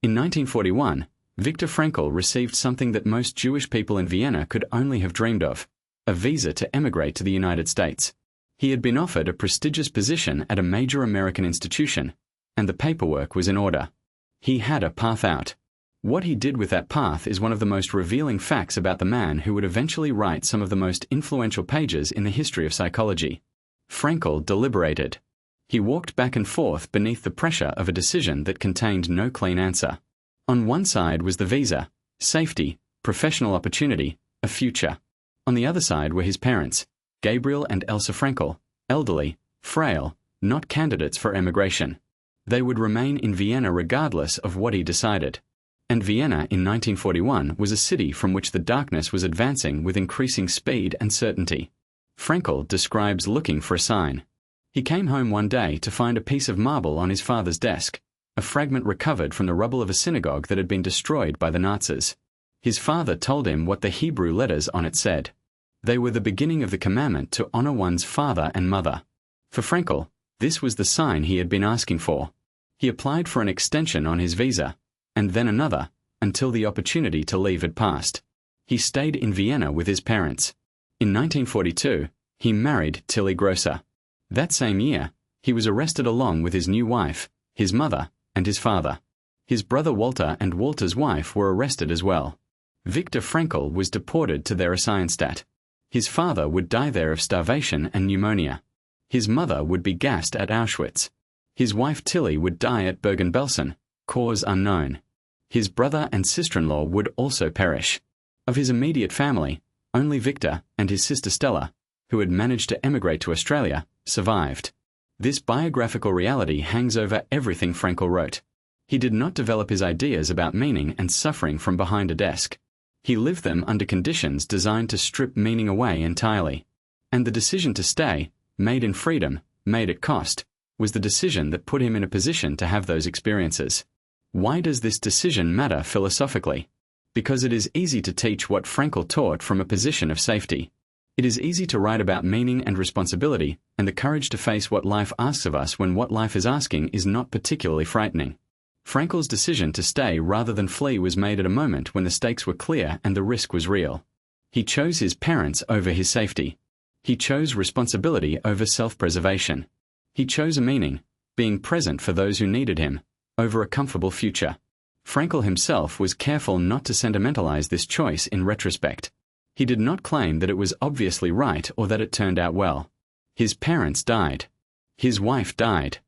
In 1941, Viktor Frankl received something that most Jewish people in Vienna could only have dreamed of: a visa to emigrate to the United States. He had been offered a prestigious position at a major American institution, and the paperwork was in order. He had a path out. What he did with that path is one of the most revealing facts about the man who would eventually write some of the most influential pages in the history of psychology. Frankl deliberated. He walked back and forth beneath the pressure of a decision that contained no clean answer. On one side was the visa, safety, professional opportunity, a future. On the other side were his parents, Gabriel and Elsa Frankl, elderly, frail, not candidates for emigration. They would remain in Vienna regardless of what he decided. And Vienna in 1941 was a city from which the darkness was advancing with increasing speed and certainty. Frankl describes looking for a sign. He came home one day to find a piece of marble on his father's desk, a fragment recovered from the rubble of a synagogue that had been destroyed by the Nazis. His father told him what the Hebrew letters on it said. They were the beginning of the commandment to honor one's father and mother. For Frankl, this was the sign he had been asking for. He applied for an extension on his visa, and then another, until the opportunity to leave had passed. He stayed in Vienna with his parents. In 1942, he married Tilly Grosser. That same year, he was arrested along with his new wife, his mother, and his father. His brother Walter and Walter's wife were arrested as well. Viktor Frankl was deported to their Theresstadt. His father would die there of starvation and pneumonia. His mother would be gassed at Auschwitz. His wife Tilly would die at Bergen-Belsen, cause unknown. His brother and sister-in-law would also perish. Of his immediate family, only Viktor and his sister Stella, who had managed to emigrate to Australia, survived. This biographical reality hangs over everything Frankl wrote. He did not develop his ideas about meaning and suffering from behind a desk. He lived them under conditions designed to strip meaning away entirely. And the decision to stay, made in freedom, made at cost, was the decision that put him in a position to have those experiences. Why does this decision matter philosophically? Because it is easy to teach what Frankl taught from a position of safety. It is easy to write about meaning and responsibility and the courage to face what life asks of us when what life is asking is not particularly frightening. Frankl's decision to stay rather than flee was made at a moment when the stakes were clear and the risk was real. He chose his parents over his safety. He chose responsibility over self-preservation. He chose a meaning, being present for those who needed him, over a comfortable future. Frankl himself was careful not to sentimentalize this choice in retrospect. He did not claim that it was obviously right or that it turned out well. His parents died. His wife died.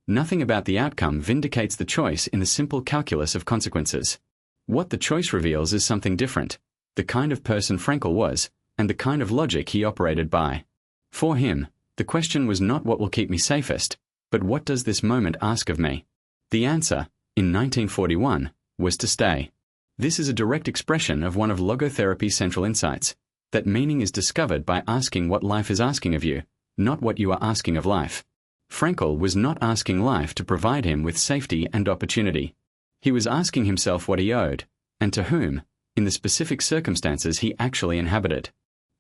Nothing about the outcome vindicates the choice in the simple calculus of consequences. What the choice reveals is something different, the kind of person Frankl was, and the kind of logic he operated by. For him, the question was not what will keep me safest, but what does this moment ask of me? The answer, in 1941, was to stay. This is a direct expression of one of logotherapy's central insights, that meaning is discovered by asking what life is asking of you, not what you are asking of life. Frankl was not asking life to provide him with safety and opportunity. He was asking himself what he owed, and to whom, in the specific circumstances he actually inhabited.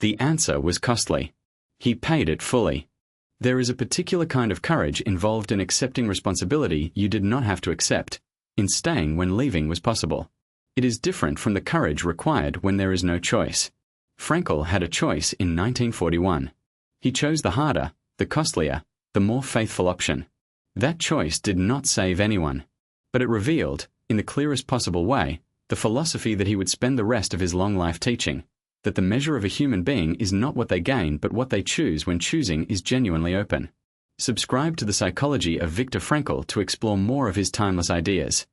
The answer was costly. He paid it fully. There is a particular kind of courage involved in accepting responsibility you did not have to accept, in staying when leaving was possible. It is different from the courage required when there is no choice. Frankl had a choice in 1941. He chose the harder, the costlier, the more faithful option. That choice did not save anyone, but it revealed, in the clearest possible way, the philosophy that he would spend the rest of his long life teaching, that the measure of a human being is not what they gain but what they choose when choosing is genuinely open. Subscribe to The Psychology of Viktor Frankl to explore more of his timeless ideas.